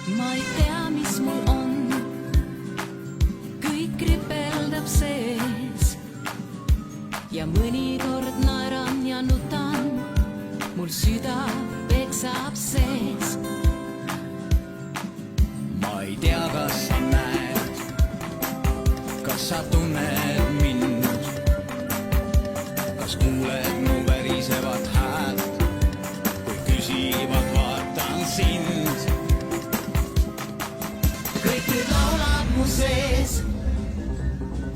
ma ei tea, mis mul on, kõik ripeldab sees ja mõnikord naeran ja nutan, mul süda peksab sees. Ma ei tea, kas sa näed, kas sa tunned mind, kas kuuled mu värisevat häält, kui küsivad vaatan sind. Kõik nüüd laulab mu sees,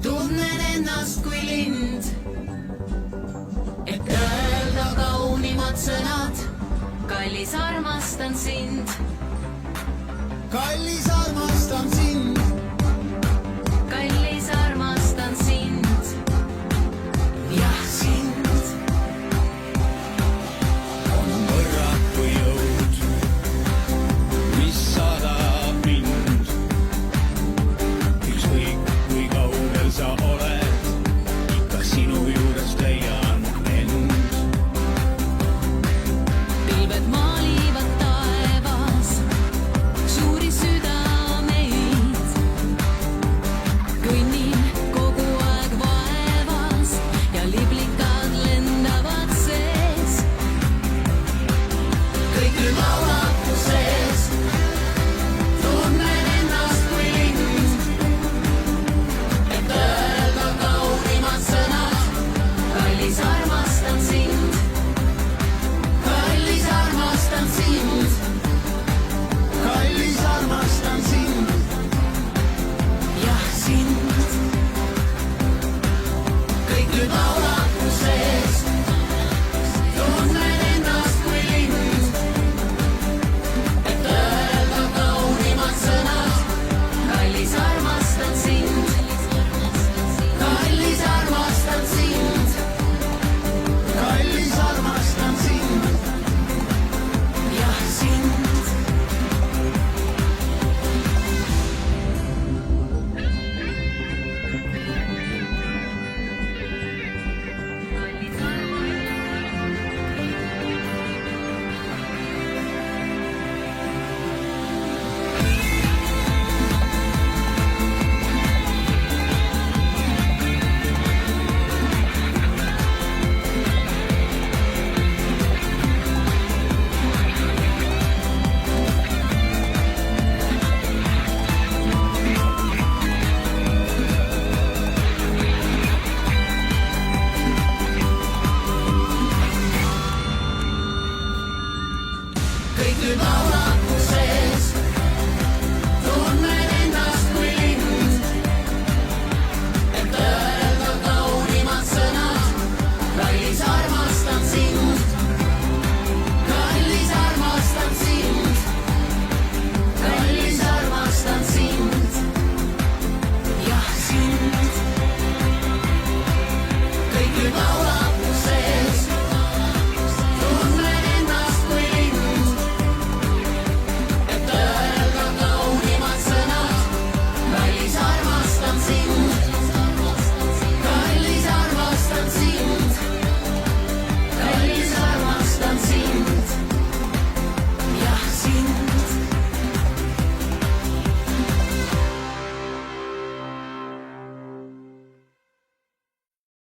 tunnen ennast kui lind, et öelda kaunimad sõnad, kallis armastan sind. Kallis armastan sind, kallis armastan sind, jah sind. on võrratu jõud, mis sa